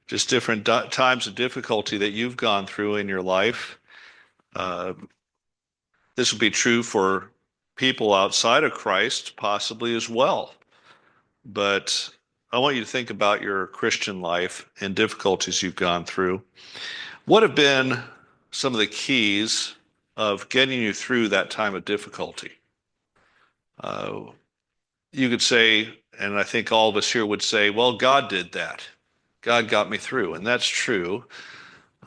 just different times of difficulty that you've gone through in your life. Uh, this would be true for people outside of Christ, possibly as well. But I want you to think about your Christian life and difficulties you've gone through. What have been some of the keys of getting you through that time of difficulty? Uh, you could say, and I think all of us here would say, well, God did that. God got me through, and that's true.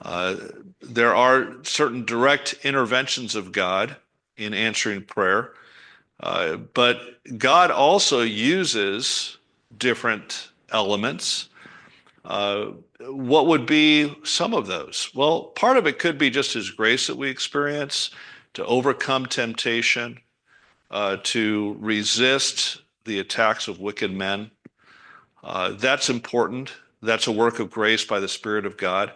Uh, there are certain direct interventions of God in answering prayer, but God also uses different elements. Uh, what would be some of those? Well, part of it could be just His grace that we experience to overcome temptation, to resist the attacks of wicked men. That's important. That's a work of grace by the Spirit of God.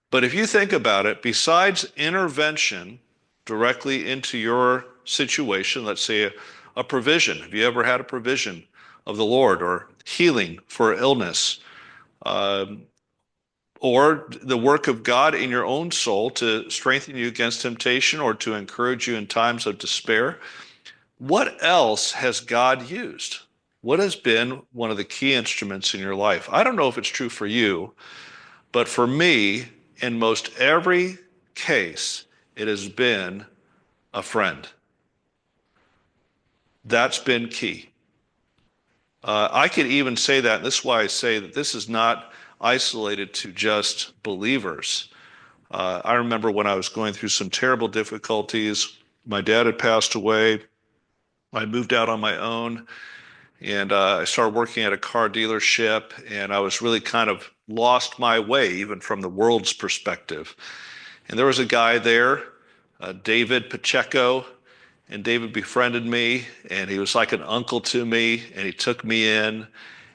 But if you think about it, besides intervention directly into your situation, let's say a provision. Have you ever had a provision of the Lord or healing for illness? Um, or the work of God in your own soul to strengthen you against temptation or to encourage you in times of despair? What else has God used? What has been one of the key instruments in your life? I don't know if it's true for you, but for me, in most every case, it has been a friend. That's been key. I could even say that, and this is why I say that this is not isolated to just believers. I remember when I was going through some terrible difficulties. My dad had passed away. I moved out on my own, and I started working at a car dealership, and I was really kind of lost my way, even from the world's perspective. And there was a guy there, David Pacheco, and David befriended me, and he was like an uncle to me, and he took me in.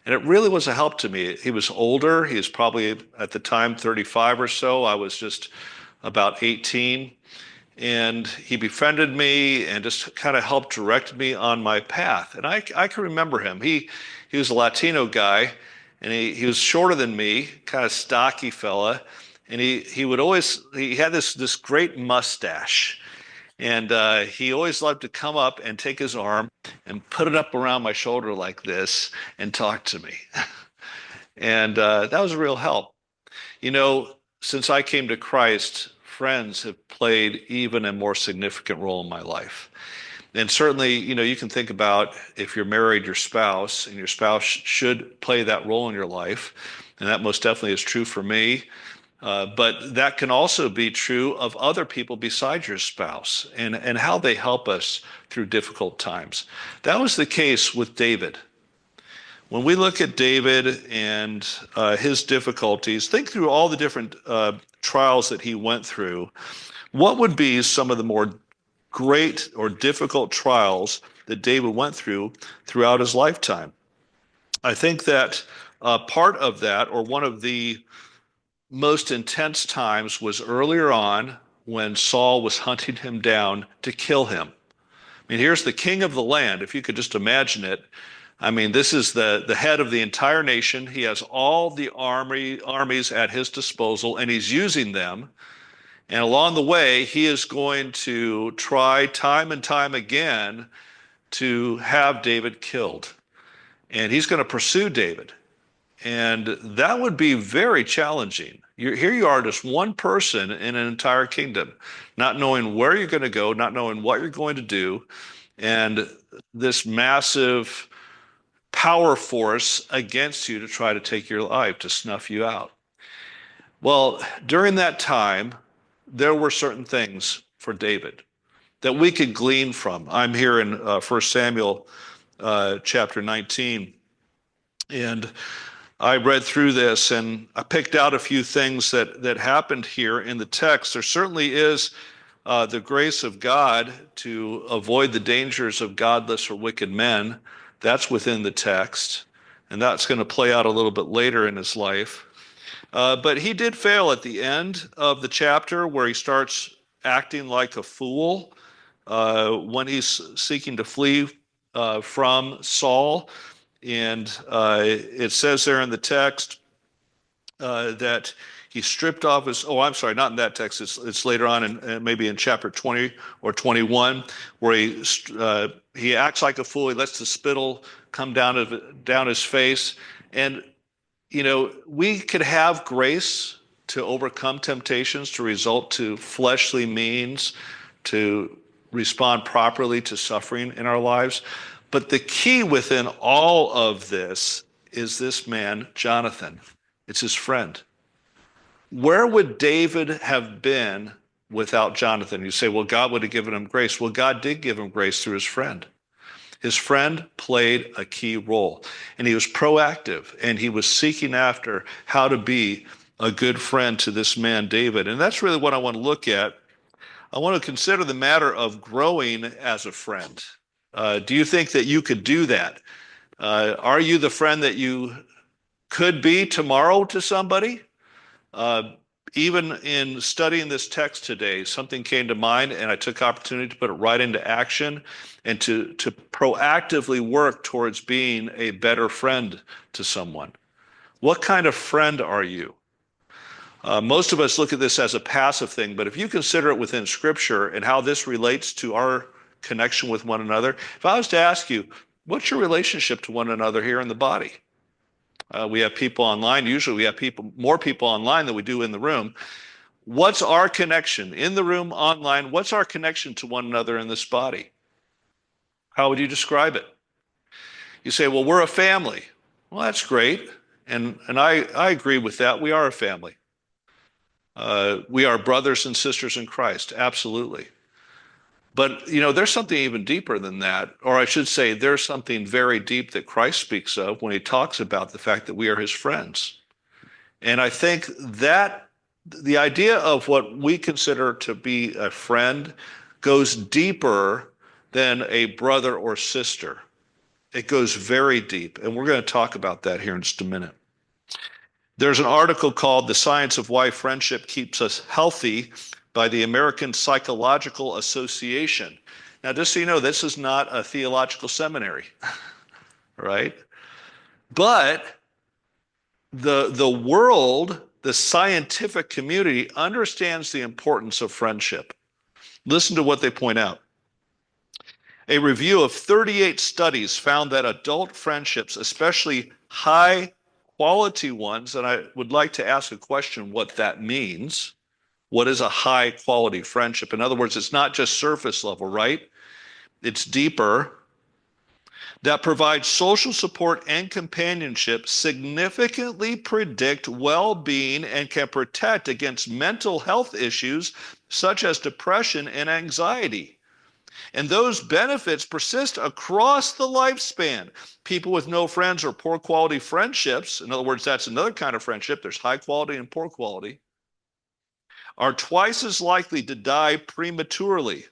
And it really was a help to me. He was older. He was probably at the time 35 or so. I was just about 18. And he befriended me and just kind of helped direct me on my path. And I can remember him. He was a Latino guy, and he was shorter than me, kind of stocky fella. And he would always, he had this great mustache. And he always loved to come up and take his arm and put it up around my shoulder like this and talk to me. And that was a real help. You know, since I came to Christ, friends have played even a more significant role in my life. And certainly, you know, you can think about if you're married, your spouse, and your spouse should play that role in your life. And that most definitely is true for me. But that can also be true of other people besides your spouse and how they help us through difficult times. That was the case with David. When we look at David and his difficulties, think through all the different trials that he went through. What would be some of the more great or difficult trials that David went through throughout his lifetime? I think that part of that, or one of the most intense times, was earlier on when Saul was hunting him down to kill him. I mean, here's the king of the land, if you could just imagine it. I mean, this is the head of the entire nation. He has all the armies at his disposal, and he's using them. And along the way, he is going to try time and time again to have David killed. And he's going to pursue David. And that would be very challenging. Here you are, just one person in an entire kingdom, not knowing where you're going to go, not knowing what you're going to do, and this massive power force against you to try to take your life, to snuff you out. Well, during that time, there were certain things for David that we could glean from. I'm here in 1 Samuel chapter 19, and I read through this and I picked out a few things that happened here in the text. There certainly is the grace of God to avoid the dangers of godless or wicked men. That's within the text, and that's going to play out a little bit later in his life. But he did fail at the end of the chapter where he starts acting like a fool when he's seeking to flee from Saul. And it says there in the text, that he stripped off his, oh, I'm sorry, not in that text. It's later on in maybe in chapter 20 or 21, where he acts like a fool. He lets the spittle come down his face. And, we could have grace to overcome temptations, to result to fleshly means, to respond properly to suffering in our lives. But the key within all of this is this man, Jonathan. It's his friend. Where would David have been without Jonathan? You say, well, God would have given him grace. Well, God did give him grace through his friend. His friend played a key role, and he was proactive, and he was seeking after how to be a good friend to this man, David. And that's really what I want to look at. I want to consider the matter of growing as a friend. Do you think that you could do that? Are you the friend that you could be tomorrow to somebody? Even in studying this text today, something came to mind, and I took opportunity to put it right into action and to proactively work towards being a better friend to someone. What kind of friend are you? Most of us look at this as a passive thing, but if you consider it within Scripture and how this relates to our connection with one another, if I was to ask you, what's your relationship to one another here in the body? We have people online. Usually we have more people online than we do in the room. What's our connection in the room, online? What's our connection to one another in this body? How would you describe it? You say, well, we're a family. Well, that's great. And I agree with that. We are a family. We are brothers and sisters in Christ. Absolutely. But, there's something even deeper than that. Or I should say, there's something very deep that Christ speaks of when he talks about the fact that we are his friends. And I think that the idea of what we consider to be a friend goes deeper than a brother or sister. It goes very deep. And we're going to talk about that here in just a minute. There's an article called The Science of Why Friendship Keeps Us Healthy by the American Psychological Association. Now, just so you know, this is not a theological seminary, right? But the world, the scientific community understands the importance of friendship. Listen to what they point out. A review of 38 studies found that adult friendships, especially high quality ones, and I would like to ask a question what that means. What is a high quality friendship? In other words, it's not just surface level, right? It's deeper. That provides social support and companionship, significantly predict well-being, and can protect against mental health issues such as depression and anxiety. And those benefits persist across the lifespan. People with no friends or poor quality friendships, in other words, that's another kind of friendship, there's high quality and poor quality, are twice as likely to die prematurely.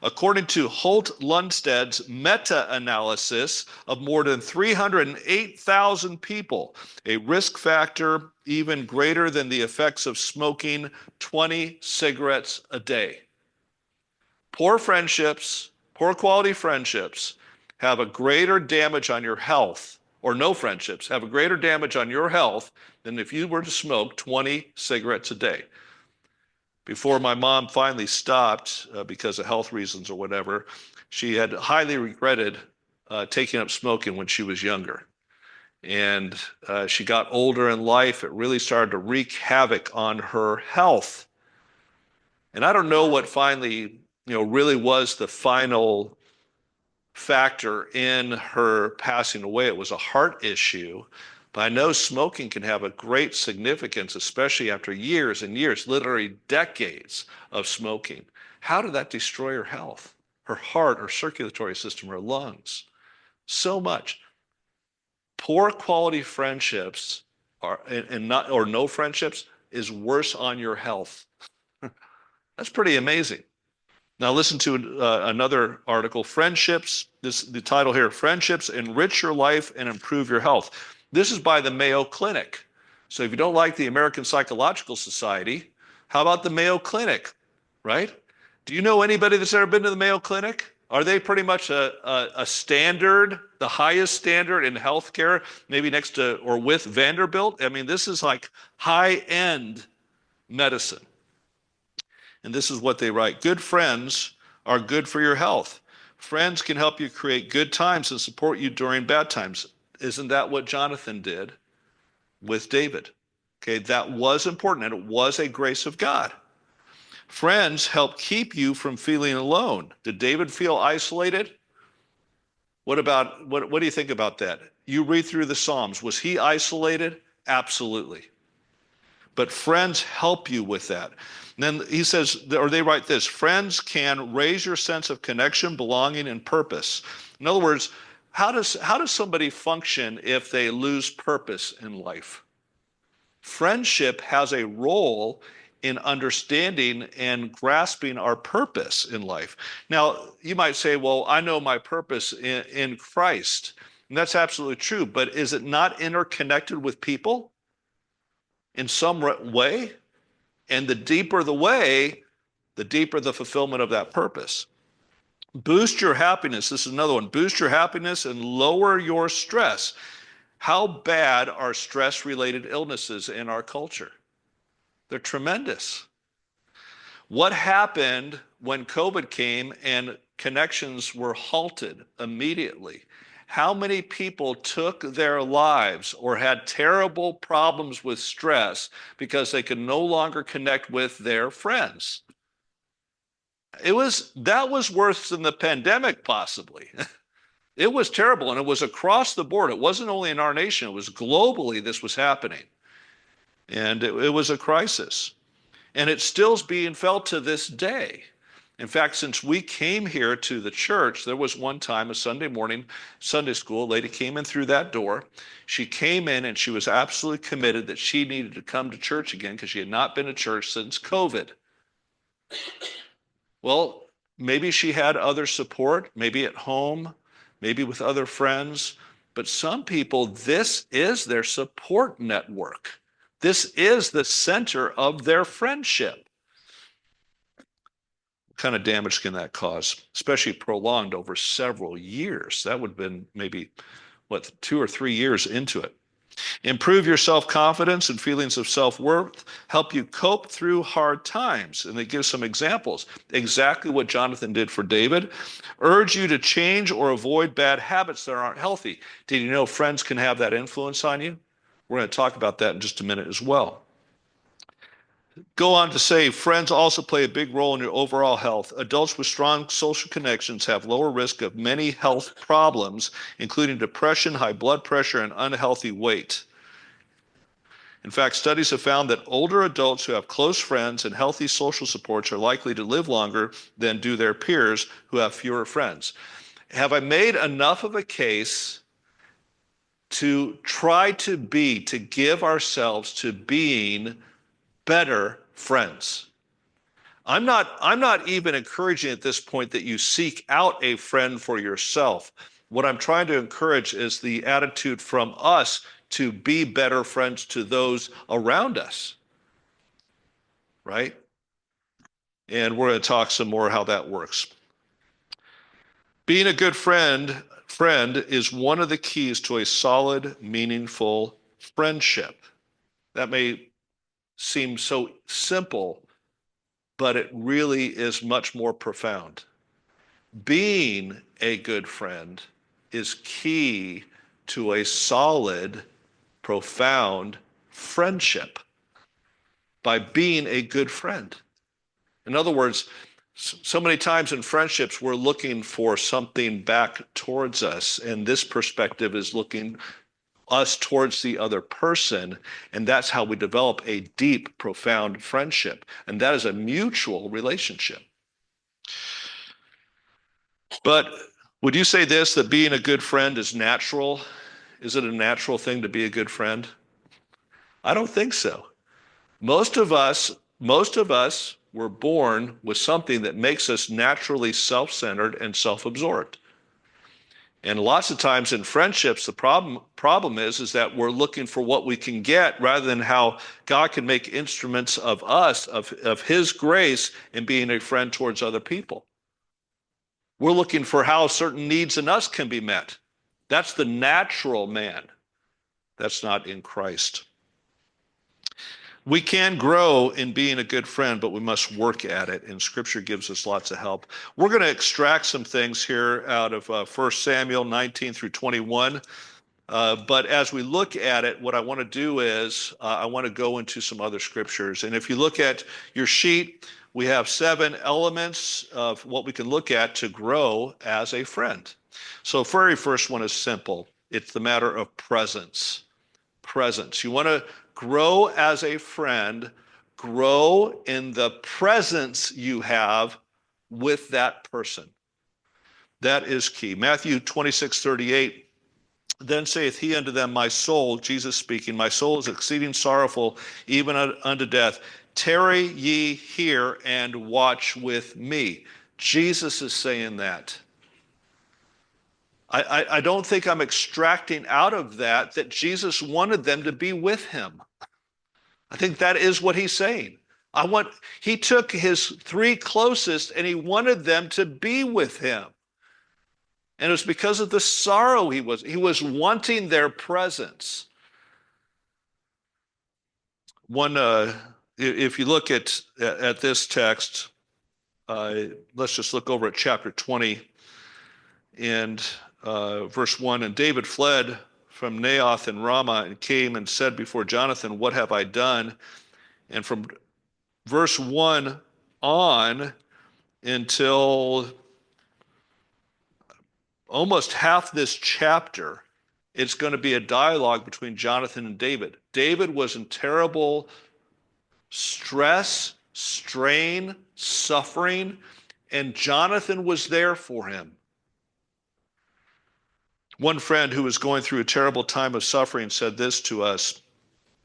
According to Holt-Lundsted's meta-analysis of more than 308,000 people, a risk factor even greater than the effects of smoking 20 cigarettes a day. Poor friendships, poor quality friendships have a greater damage on your health, or no friendships have a greater damage on your health than if you were to smoke 20 cigarettes a day. Before my mom finally stopped because of health reasons or whatever, she had highly regretted taking up smoking when she was younger. And she got older in life. It really started to wreak havoc on her health. And I don't know what finally, really was the final factor in her passing away. It was a heart issue. But I know smoking can have a great significance, especially after years and years, literally decades of smoking. How did that destroy her health? Her heart, her circulatory system, her lungs. So much. Poor quality friendships or no friendships is worse on your health. That's pretty amazing. Now listen to another article, Friendships, the title here, Friendships Enrich Your Life and Improve Your Health. This is by the Mayo Clinic. So if you don't like the American Psychological Society, how about the Mayo Clinic, right? Do you know anybody that's ever been to the Mayo Clinic? Are they pretty much a standard, the highest standard in healthcare, maybe next to or with Vanderbilt? I mean, this is like high-end medicine. And this is what they write. Good friends are good for your health. Friends can help you create good times and support you during bad times. Isn't that what Jonathan did with David? Okay, that was important, and it was a grace of God. Friends help keep you from feeling alone. Did David feel isolated? What do you think about that? You read through the Psalms. Was he isolated? Absolutely. But friends help you with that. And then he says, or they write this, friends can raise your sense of connection, belonging, and purpose. In other words, how does somebody function if they lose purpose in life? Friendship has a role in understanding and grasping our purpose in life. Now, you might say, well, I know my purpose in Christ. And that's absolutely true. But is it not interconnected with people in some way? And the deeper the way, the deeper the fulfillment of that purpose. Boost your happiness. This is another one. Boost your happiness and lower your stress. How bad are stress-related illnesses in our culture? They're tremendous. What happened when COVID came and connections were halted immediately? How many people took their lives or had terrible problems with stress because they could no longer connect with their friends? That was worse than the pandemic, possibly. It was terrible, and it was across the board. It wasn't only in our nation, it was globally this was happening. And it was a crisis. And it's still being felt to this day. In fact, since we came here to the church, there was one time, a Sunday morning, Sunday school, a lady came in through that door. She came in and she was absolutely committed that she needed to come to church again because she had not been to church since COVID. Well, maybe she had other support, maybe at home, maybe with other friends, but some people, this is their support network. This is the center of their friendship. What kind of damage can that cause, especially prolonged over several years? That would have been maybe, 2 or 3 years into it. Improve your self-confidence and feelings of self-worth, help you cope through hard times. And they give some examples, exactly what Jonathan did for David. Urge you to change or avoid bad habits that aren't healthy. Did you know friends can have that influence on you? We're going to talk about that in just a minute as well. Go on to say, friends also play a big role in your overall health. Adults with strong social connections have lower risk of many health problems, including depression, high blood pressure, and unhealthy weight. In fact, studies have found that older adults who have close friends and healthy social supports are likely to live longer than do their peers who have fewer friends. Have I made enough of a case to try to give ourselves to being better friends? I'm not even encouraging at this point that you seek out a friend for yourself. What I'm trying to encourage is the attitude from us to be better friends to those around us, right? And we're going to talk some more how that works. Being a good friend is one of the keys to a solid, meaningful friendship. That may seem so simple, but it really is much more profound. Being a good friend is key to a solid, profound friendship by being a good friend. In other words, so many times in friendships, we're looking for something back towards us, and this perspective is looking us towards the other person, and that's how we develop a deep, profound friendship, and that is a mutual relationship. But would you say this, that being a good friend is natural? Is it a natural thing to be a good friend? I don't think so. Most of us were born with something that makes us naturally self-centered and self-absorbed. And lots of times in friendships, the problem is that we're looking for what we can get rather than how God can make instruments of us, of His grace in being a friend towards other people. We're looking for how certain needs in us can be met. That's the natural man. That's not in Christ. We can grow in being a good friend, but we must work at it, and Scripture gives us lots of help. We're going to extract some things here out of 1 Samuel 19 through 21. But as we look at it, what I want to do is I want to go into some other scriptures. And if you look at your sheet, we have 7 elements of what we can look at to grow as a friend. So very first one is simple. It's the matter of presence. Presence. You want to grow as a friend, grow in the presence you have with that person. That is key. Matthew 26:38. Then saith he unto them, my soul, Jesus speaking, my soul is exceeding sorrowful, even unto death. Tarry ye here and watch with me. Jesus is saying that. I don't think I'm extracting out of that Jesus wanted them to be with him. I think that is what he's saying. He took his 3 closest and he wanted them to be with him. And it was because of the sorrow he was wanting their presence. If you look at this text, let's just look over at chapter 20 and verse 1. And David fled from Naioth and Ramah and came and said before Jonathan, what have I done? And from verse 1 on until almost half this chapter, it's going to be a dialogue between Jonathan and David. David was in terrible stress, strain, suffering, and Jonathan was there for him. One friend who was going through a terrible time of suffering said this to us,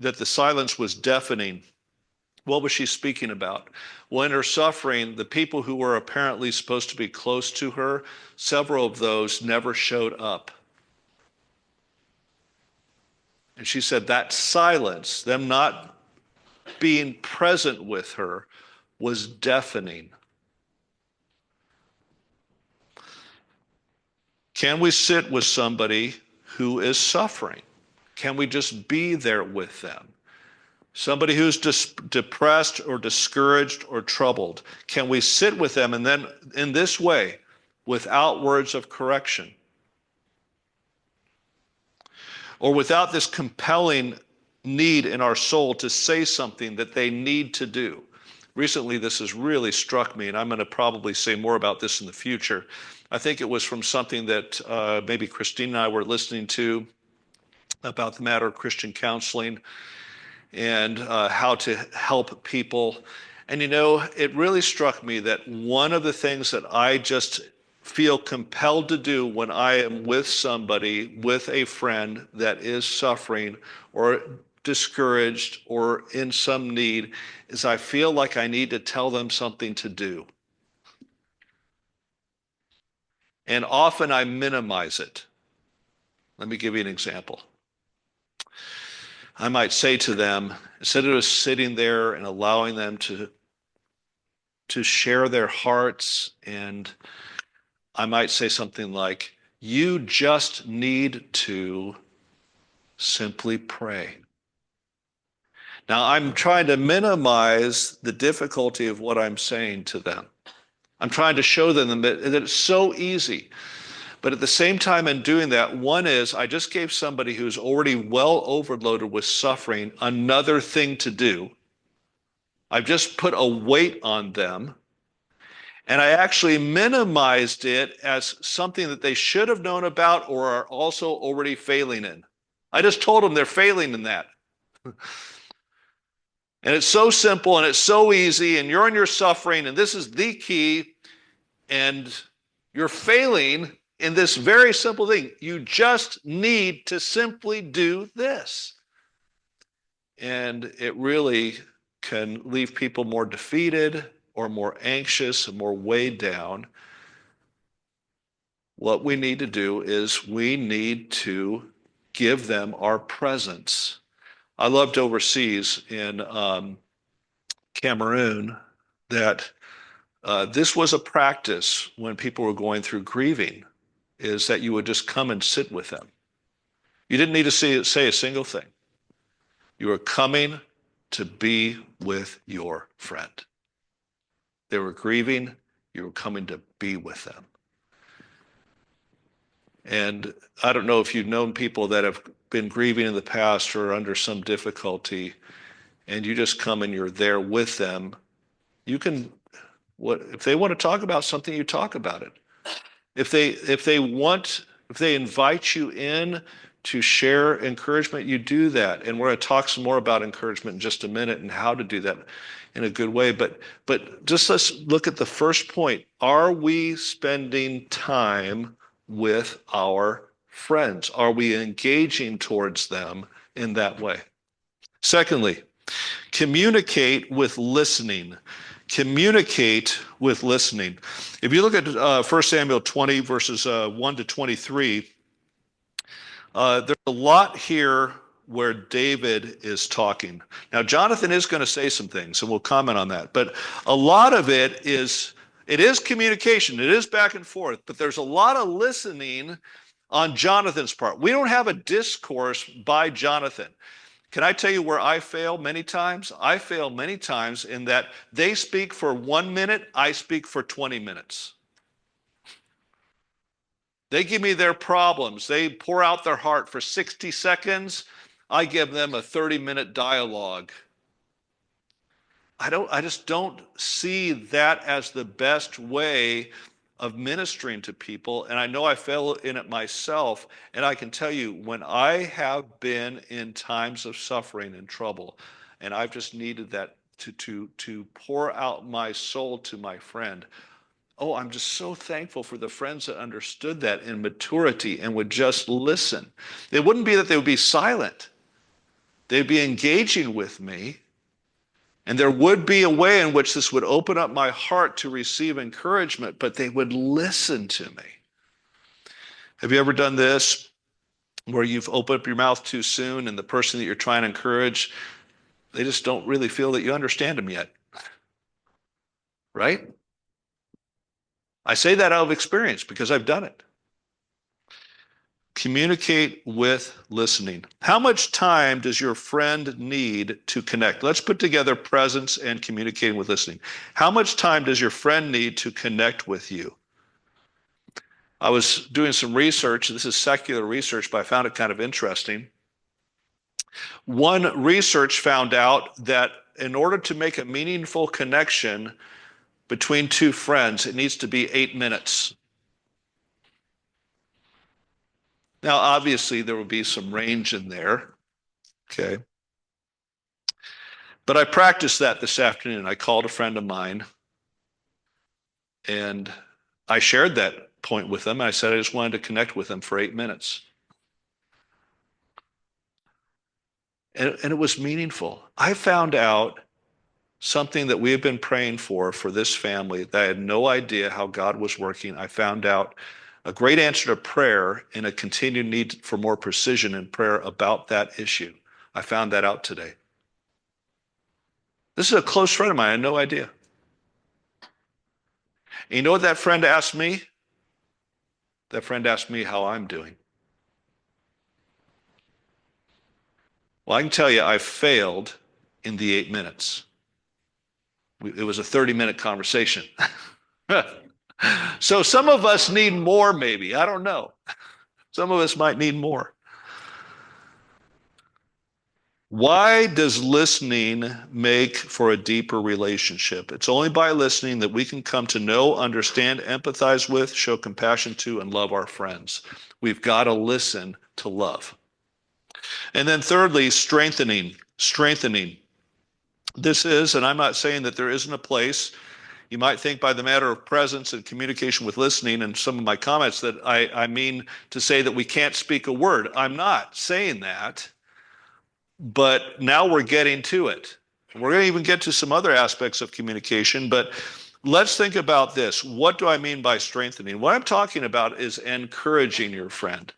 that the silence was deafening. What was she speaking about? Well, in her suffering, the people who were apparently supposed to be close to her, several of those never showed up. And she said that silence, them not being present with her, was deafening. Can we sit with somebody who is suffering? Can we just be there with them? Somebody who's depressed or discouraged or troubled. Can we sit with them and then in this way, without words of correction? Or without this compelling need in our soul to say something that they need to do? Recently, this has really struck me, and I'm going to probably say more about this in the future. I think it was from something that maybe Christine and I were listening to about the matter of Christian counseling and how to help people. And it really struck me that one of the things that I just feel compelled to do when I am with somebody, with a friend that is suffering or discouraged or in some need, is I feel like I need to tell them something to do. And often I minimize it. Let me give you an example. I might say to them, instead of just sitting there and allowing them to share their hearts, and I might say something like, you just need to simply pray. Now, I'm trying to minimize the difficulty of what I'm saying to them. I'm trying to show them that it's so easy. But at the same time in doing that, one is I just gave somebody who's already well overloaded with suffering another thing to do. I've just put a weight on them. And I actually minimized it as something that they should have known about or are also already failing in. I just told them they're failing in that. And it's so simple and it's so easy, and you're in your suffering, and this is the key, and you're failing in this very simple thing. You just need to simply do this. And it really can leave people more defeated or more anxious and more weighed down. What we need to do is we need to give them our presence. I loved overseas in Cameroon that This was a practice when people were going through grieving, is that you would just come and sit with them. You didn't need to say a single thing. You were coming to be with your friend. They were grieving. You were coming to be with them. And I don't know if you've known people that have been grieving in the past or under some difficulty, and you just come and you're there with them. You can, if they want to talk about something, you talk about it. If they invite you in to share encouragement, you do that. And we're going to talk some more about encouragement in just a minute and how to do that in a good way. But just let's look at the first point. Are we spending time with our friends? Are we engaging towards them in that way? Secondly, communicate with listening. Communicate with listening. If you look at 1 Samuel 20, verses 1 to 23, there's a lot here where David is talking. Now, Jonathan is going to say some things, and we'll comment on that. But a lot of it is communication. It is back and forth. But there's a lot of listening on Jonathan's part. We don't have a discourse by Jonathan. Can I tell you where I fail many times? I fail many times in that they speak for 1 minute, I speak for 20 minutes. They give me their problems. They pour out their heart for 60 seconds. I give them a 30-minute dialogue. I just don't see that as the best way of ministering to people, and I know I fail in it myself, and I can tell you when I have been in times of suffering and trouble, and I've just needed that to pour out my soul to my friend. Oh, I'm just so thankful for the friends that understood that in maturity and would just listen. It wouldn't be that they would be silent. They'd be engaging with me. And there would be a way in which this would open up my heart to receive encouragement, but they would listen to me. Have you ever done this where you've opened up your mouth too soon and the person that you're trying to encourage, they just don't really feel that you understand them yet? Right? I say that out of experience because I've done it. Communicate with listening. How much time does your friend need to connect? Let's put together presence and communicating with listening. How much time does your friend need to connect with you? I was doing some research. This is secular research, but I found it kind of interesting. One research found out that in order to make a meaningful connection between two friends, it needs to be 8 minutes. Now, obviously, there will be some range in there, okay? But I practiced that this afternoon. I called a friend of mine, and I shared that point with them. I said I just wanted to connect with them for 8 minutes. And it was meaningful. I found out something that we have been praying for this family that I had no idea how God was working. I found out a great answer to prayer and a continued need for more precision in prayer about that issue. I found that out today. This is a close friend of mine. I had no idea. And you know what that friend asked me? That friend asked me how I'm doing. Well, I can tell you I failed in the 8 minutes. It was a 30-minute conversation. So some of us need more, maybe. I don't know. Some of us might need more. Why does listening make for a deeper relationship? It's only by listening that we can come to know, understand, empathize with, show compassion to, and love our friends. We've got to listen to love. And then thirdly, strengthening. Strengthening. This is, and I'm not saying that there isn't a place. You might think by the matter of presence and communication with listening and some of my comments that I mean to say that we can't speak a word. I'm not saying that, but now we're getting to it. We're going to even get to some other aspects of communication, but let's think about this. What do I mean by strengthening? What I'm talking about is encouraging your friend.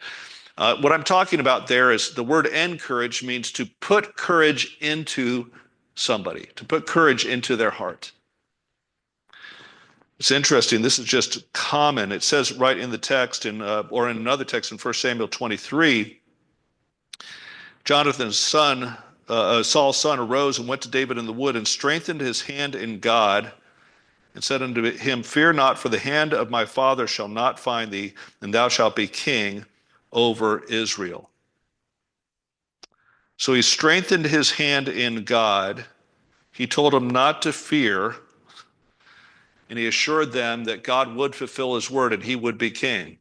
What I'm talking about there is the word encourage means to put courage into somebody, to put courage into their heart. It's interesting. This is just common. It says right in the text, or in another text in 1 Samuel 23, Jonathan's son, Saul's son, arose and went to David in the wood and strengthened his hand in God and said unto him, Fear not, for the hand of my father shall not find thee, and thou shalt be king over Israel. So he strengthened his hand in God. He told him not to fear, and he assured them that God would fulfill his word and he would be king.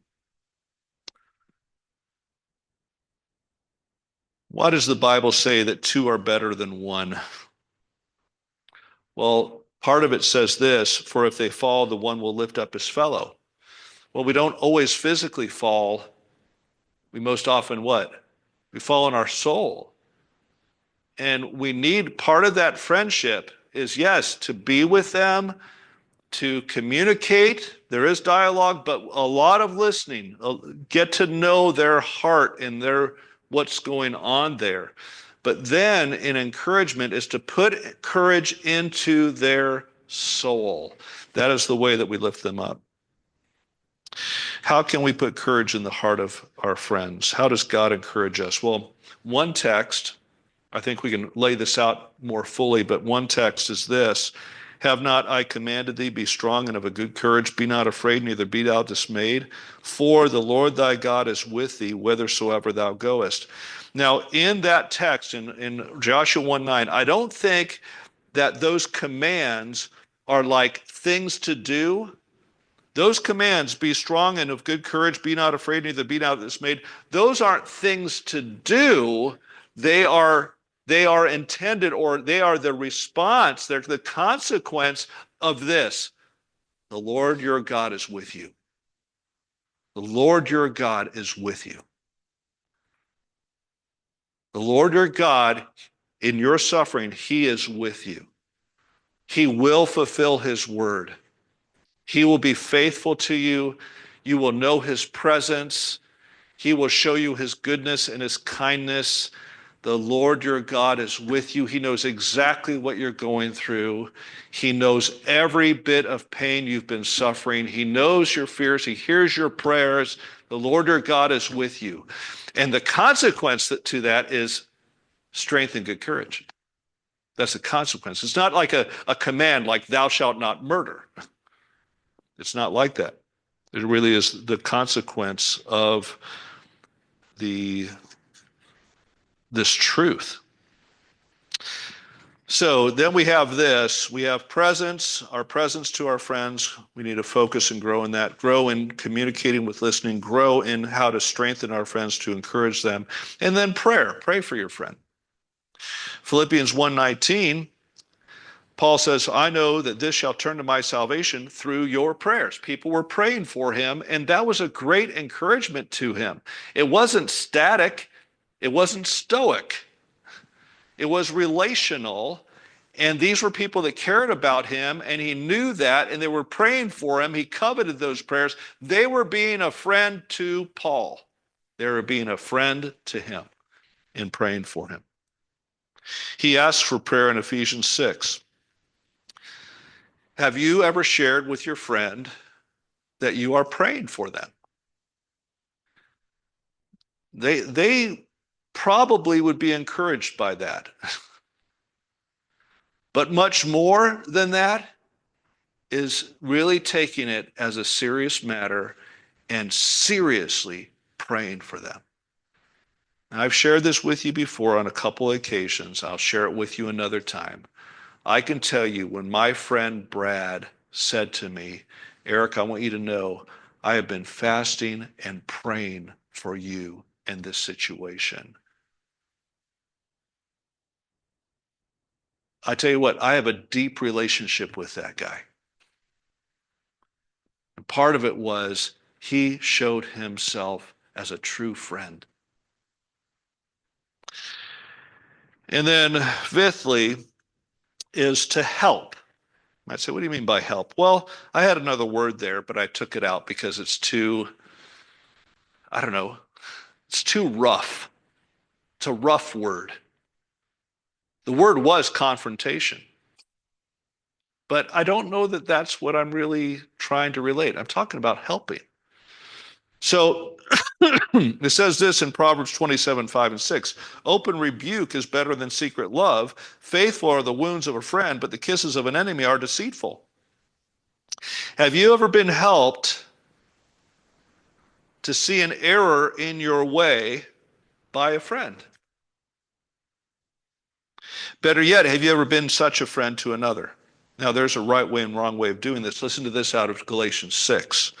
Why does the Bible say that two are better than one? Well, part of it says this, for if they fall, the one will lift up his fellow. Well, we don't always physically fall. We most often what? We fall in our soul. And we need part of that friendship is, yes, to be with them, to communicate. There is dialogue, but a lot of listening. Get to know their heart and what's going on there. But then an encouragement is to put courage into their soul. That is the way that we lift them up. How can we put courage in the heart of our friends? How does God encourage us? Well, one text, I think we can lay this out more fully, but one text is this: Have not I commanded thee, be strong and of a good courage, be not afraid, neither be thou dismayed, for the Lord thy God is with thee whithersoever thou goest. Now, in that text, in Joshua 1:9, I don't think that those commands are like things to do. Those commands, be strong and of good courage, be not afraid, neither be thou dismayed, those aren't things to do. They are intended, or they are the response, they're the consequence of this. The Lord your God is with you. The Lord your God is with you. The Lord your God, in your suffering, he is with you. He will fulfill his word. He will be faithful to you. You will know his presence. He will show you his goodness and his kindness. The Lord your God is with you. He knows exactly what you're going through. He knows every bit of pain you've been suffering. He knows your fears. He hears your prayers. The Lord your God is with you. And the consequence to that is strength and good courage. That's the consequence. It's not like a command like thou shalt not murder. It's not like that. It really is the consequence of this truth. So then we have this. We have presence, our presence to our friends. We need to focus and grow in that. Grow in communicating with listening. Grow in how to strengthen our friends, to encourage them. And then prayer. Pray for your friend. Philippians 1:19, Paul says, I know that this shall turn to my salvation through your prayers. People were praying for him, and that was a great encouragement to him. It wasn't static. It wasn't stoic. It was relational. And these were people that cared about him, and he knew that, and they were praying for him. He coveted those prayers. They were being a friend to Paul. They were being a friend to him in praying for him. He asks for prayer in Ephesians 6. Have you ever shared with your friend that you are praying for them? They probably would be encouraged by that. But much more than that is really taking it as a serious matter and seriously praying for them. Now, I've shared this with you before on a couple of occasions. I'll share it with you another time. I can tell you, when my friend Brad said to me, Eric, I want you to know I have been fasting and praying for you in this situation. I tell you what, I have a deep relationship with that guy. And part of it was he showed himself as a true friend. And then fifthly is to help. You might say, what do you mean by help? Well, I had another word there, but I took it out because it's too, I don't know, it's too rough. It's a rough word. The word was confrontation. but I don't know that that's what I'm really trying to relate. I'm talking about helping. So it says this in Proverbs 27:5 and 6. Open rebuke is better than secret love. Faithful are the wounds of a friend, but the kisses of an enemy are deceitful. Have you ever been helped to see an error in your way by a friend? Better yet, have you ever been such a friend to another? Now, there's a right way and wrong way of doing this. Listen to this out of Galatians 6.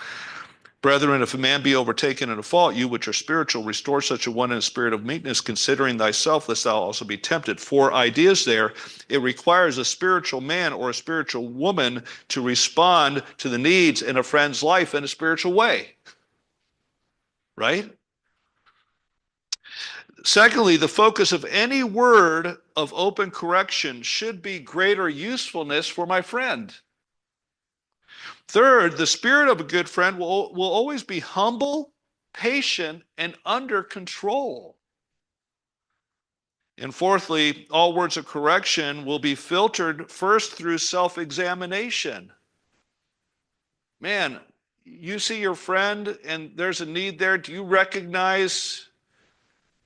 Brethren, if a man be overtaken in a fault, you which are spiritual, restore such a one in a spirit of meekness, considering thyself, lest thou also be tempted. For ideas there, it requires a spiritual man or a spiritual woman to respond to the needs in a friend's life in a spiritual way. Right? Secondly, the focus of any word of open correction should be greater usefulness for my friend. Third, the spirit of a good friend will always be humble, patient, and under control. And fourthly, all words of correction will be filtered first through self-examination. Man, you see your friend and there's a need there. Do you recognize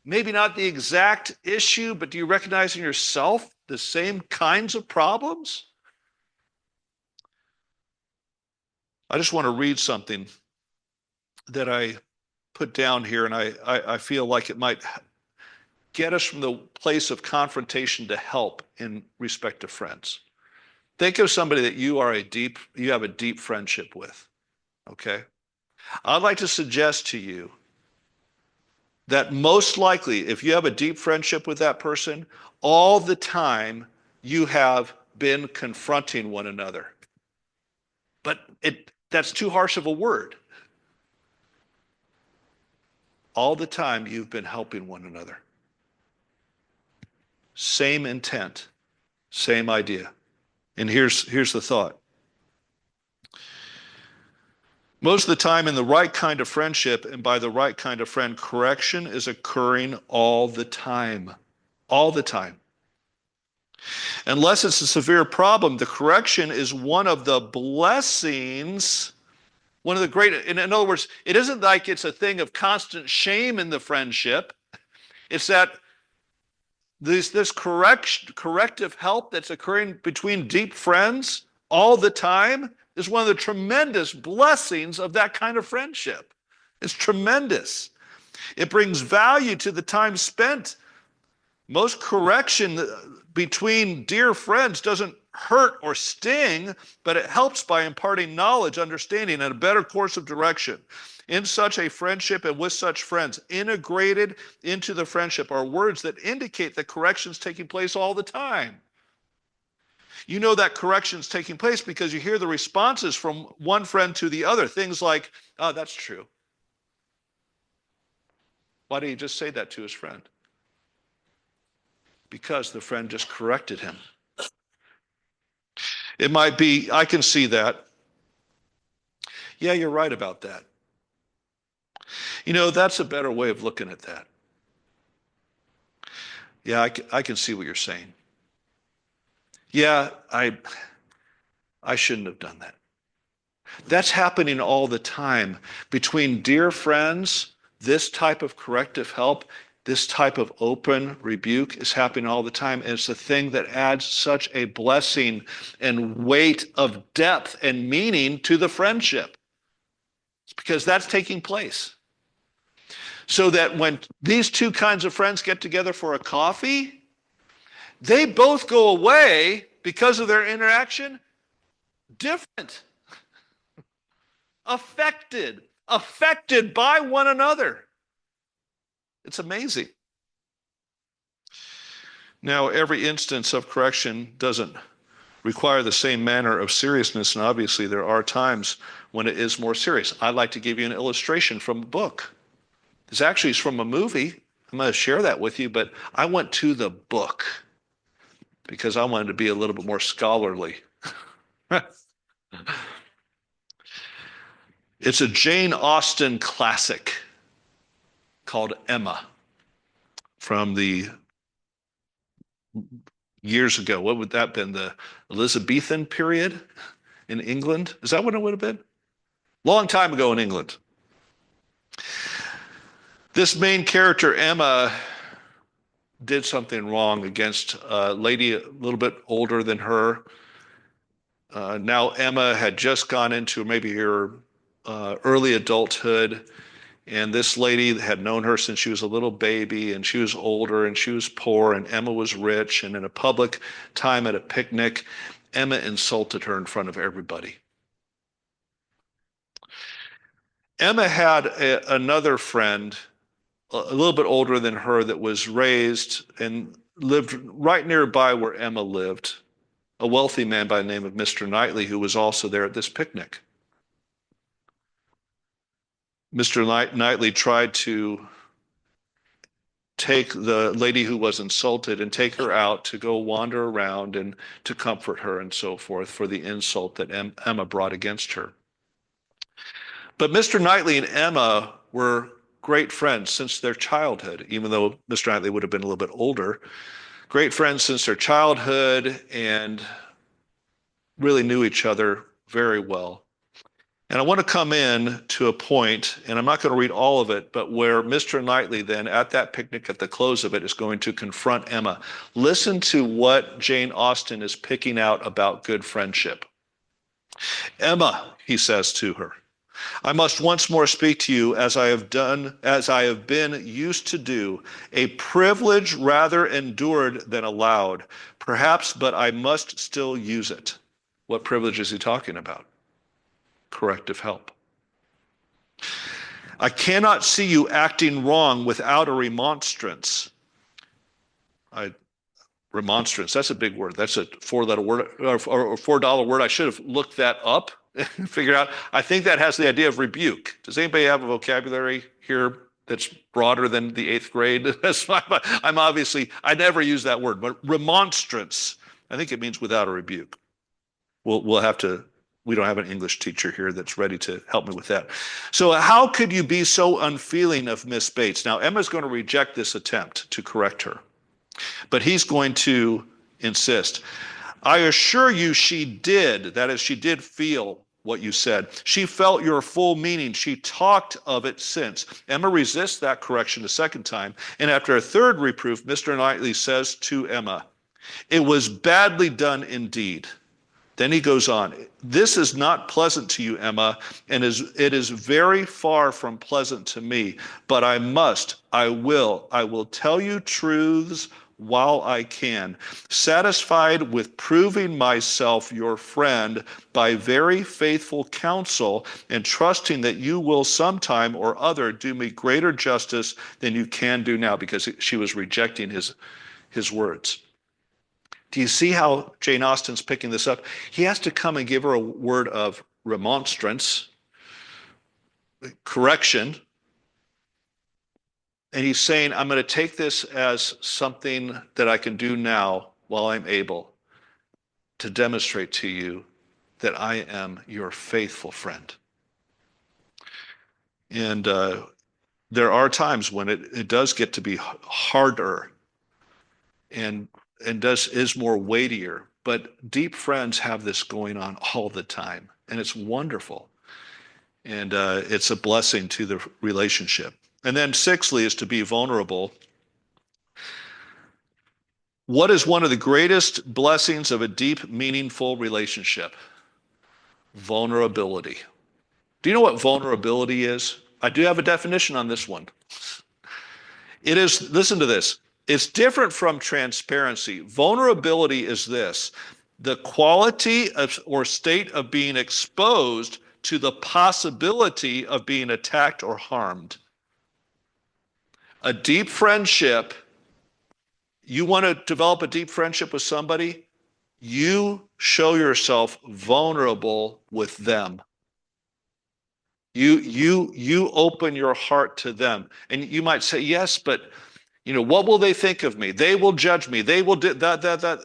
maybe not the exact issue, but do you recognize in yourself the same kinds of problems? I just want to read something that I put down here, and I feel like it might get us from the place of confrontation to help in respect to friends. Think of somebody that you have a deep friendship with, okay? I'd like to suggest to you that most likely, if you have a deep friendship with that person, all the time you have been confronting one another. But that's too harsh of a word. All the time you've been helping one another. Same intent, same idea. And here's the thought. Most of the time in the right kind of friendship, and by the right kind of friend, correction is occurring all the time. All the time. Unless it's a severe problem, the correction is one of the blessings, one of the great, in other words, it isn't like it's a thing of constant shame in the friendship. It's that this corrective help that's occurring between deep friends all the time is one of the tremendous blessings of that kind of friendship. It's tremendous. It brings value to the time spent. Most correction between dear friends doesn't hurt or sting, but it helps by imparting knowledge, understanding, and a better course of direction. In such a friendship and with such friends, integrated into the friendship are words that indicate that correction's taking place all the time. You know that correction's taking place because you hear the responses from one friend to the other. Things like, oh, that's true. Why did he just say that to his friend? Because the friend just corrected him. It might be, I can see that. Yeah, you're right about that. You know, that's a better way of looking at that. Yeah, I can see what you're saying. Yeah, I shouldn't have done that. That's happening all the time. Between dear friends, this type of corrective help, this type of open rebuke is happening all the time. And it's the thing that adds such a blessing and weight of depth and meaning to the friendship. It's because that's taking place. So that when these two kinds of friends get together for a coffee, they both go away because of their interaction different, affected by one another. It's amazing. Now, every instance of correction doesn't require the same manner of seriousness, and obviously there are times when it is more serious. I'd like to give you an illustration from a book. This actually is from a movie. I'm going to share that with you, but I went to the book because I wanted to be a little bit more scholarly. It's a Jane Austen classic called Emma from the years ago. What would that have been? The Elizabethan period in England? Is that what it would have been? Long time ago in England. This main character, Emma, did something wrong against a lady a little bit older than her. Now Emma had just gone into maybe her early adulthood, and this lady had known her since she was a little baby, and she was older, and she was poor, and Emma was rich. And in a public time at a picnic, Emma insulted her in front of everybody. Emma had another friend, a little bit older than her, that was raised and lived right nearby where Emma lived, a wealthy man by the name of Mr. Knightley, who was also there at this picnic. Mr. Knightley tried to take the lady who was insulted and take her out to go wander around and to comfort her and so forth for the insult that Emma brought against her. But Mr. Knightley and Emma were great friends since their childhood, even though Mr. Knightley would have been a little bit older. Great friends since their childhood, and really knew each other very well. And I want to come in to a point, and I'm not going to read all of it, but where Mr. Knightley then at that picnic at the close of it is going to confront Emma. Listen to what Jane Austen is picking out about good friendship. Emma, he says to her, I must once more speak to you as I have been used to do, a privilege rather endured than allowed, perhaps, but I must still use it. What privilege is he talking about? Corrective help. I cannot see you acting wrong without a remonstrance. Remonstrance, that's a big word. That's a four-letter word or $4 word. I should have looked that up and figured out. I think that has the idea of rebuke. Does anybody have a vocabulary here that's broader than the 8th grade? I never use that word, but remonstrance, I think it means without a rebuke. We'll have to. We don't have an English teacher here that's ready to help me with that. So how could you be so unfeeling of Miss Bates? Now, Emma's going to reject this attempt to correct her, but he's going to insist. I assure you she did. That is, she did feel what you said. She felt your full meaning. She talked of it since. Emma resists that correction a second time, and after a third reproof, Mr. Knightley says to Emma, it was badly done indeed. Then he goes on, this is not pleasant to you, Emma, and it is very far from pleasant to me, but I will tell you truths while I can, satisfied with proving myself your friend by very faithful counsel, and trusting that you will sometime or other do me greater justice than you can do now, because she was rejecting his words. Do you see how Jane Austen's picking this up? He has to come and give her a word of remonstrance, correction, and he's saying, I'm going to take this as something that I can do now while I'm able to demonstrate to you that I am your faithful friend. And there are times when it does get to be harder and is more weightier, but deep friends have this going on all the time, and it's wonderful, and it's a blessing to the relationship. And then sixthly is to be vulnerable. What is one of the greatest blessings of a deep, meaningful relationship? Vulnerability. Do you know what vulnerability is? I do have a definition on this one. It is, listen to this, it's different from transparency. Vulnerability is this: the quality of or state of being exposed to the possibility of being attacked or harmed. A deep friendship, you want to develop a deep friendship with somebody, you show yourself vulnerable with them. You open your heart to them. And you might say, yes, but what will they think of me? They will judge me. They will do that.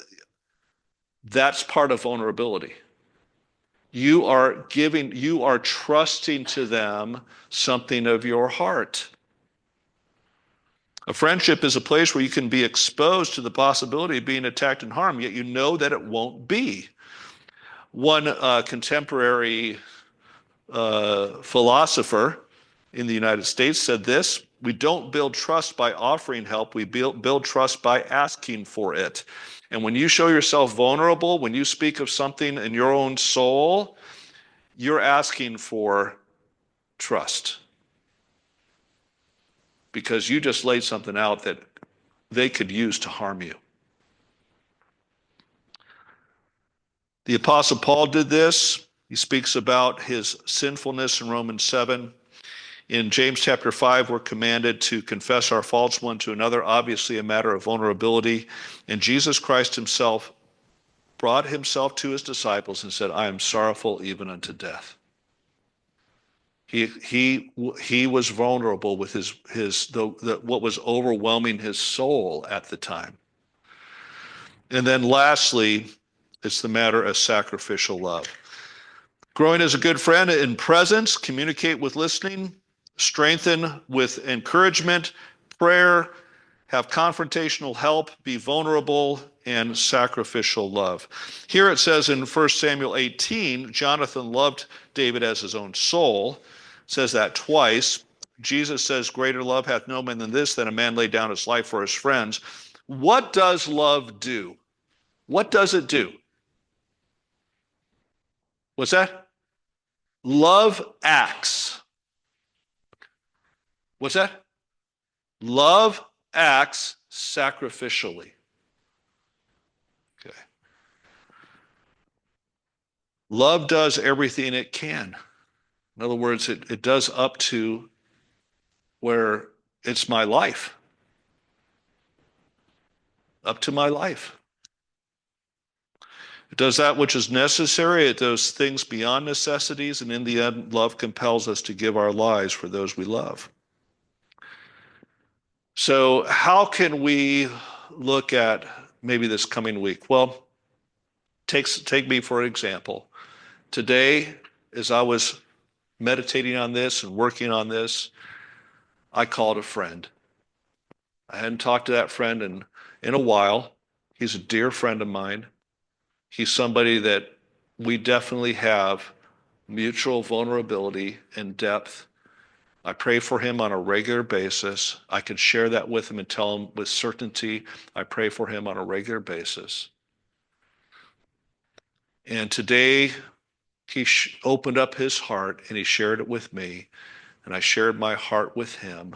That's part of vulnerability. You are trusting to them something of your heart. A friendship is a place where you can be exposed to the possibility of being attacked and harmed, yet you know that it won't be. One contemporary philosopher in the United States said this: we don't build trust by offering help, we build trust by asking for it. And when you show yourself vulnerable, when you speak of something in your own soul, you're asking for trust. Because you just laid something out that they could use to harm you. The Apostle Paul did this. He speaks about his sinfulness in Romans 7. In James chapter 5, we're commanded to confess our faults one to another, obviously a matter of vulnerability. And Jesus Christ himself brought himself to his disciples and said, I am sorrowful even unto death. He was vulnerable with what was overwhelming his soul at the time. And then lastly, it's the matter of sacrificial love. Growing as a good friend in presence, communicate with listening, strengthen with encouragement, prayer, have confrontational help, be vulnerable, and sacrificial love. Here it says in 1 Samuel 18, Jonathan loved David as his own soul. It says that twice. Jesus says, greater love hath no man than this, that a man lay down his life for his friends. What does love do? What does it do? What's that? Love acts. What's that? Love acts sacrificially. Okay. Love does everything it can. In other words, it does up to where it's my life. Up to my life. It does that which is necessary. It does things beyond necessities. And in the end, love compels us to give our lives for those we love. So how can we look at maybe this coming week? Well, take me for example. Today, as I was meditating on this and working on this, I called a friend. I hadn't talked to that friend in a while. He's a dear friend of mine. He's somebody that we definitely have mutual vulnerability and depth. I pray for him on a regular basis. I can share that with him and tell him with certainty, I pray for him on a regular basis. And today, he opened up his heart and he shared it with me, and I shared my heart with him.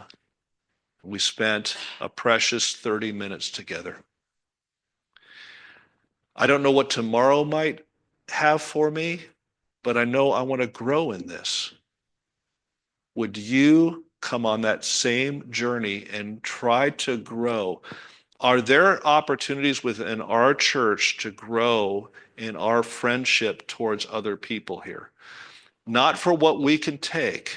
We spent a precious 30 minutes together. I don't know what tomorrow might have for me, but I know I want to grow in this. Would you come on that same journey and try to grow? Are there opportunities within our church to grow in our friendship towards other people here? Not for what we can take,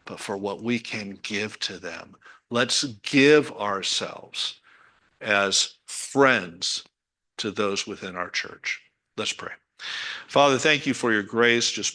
but for what we can give to them. Let's give ourselves as friends to those within our church. Let's pray. Father, thank you for your grace. Just pray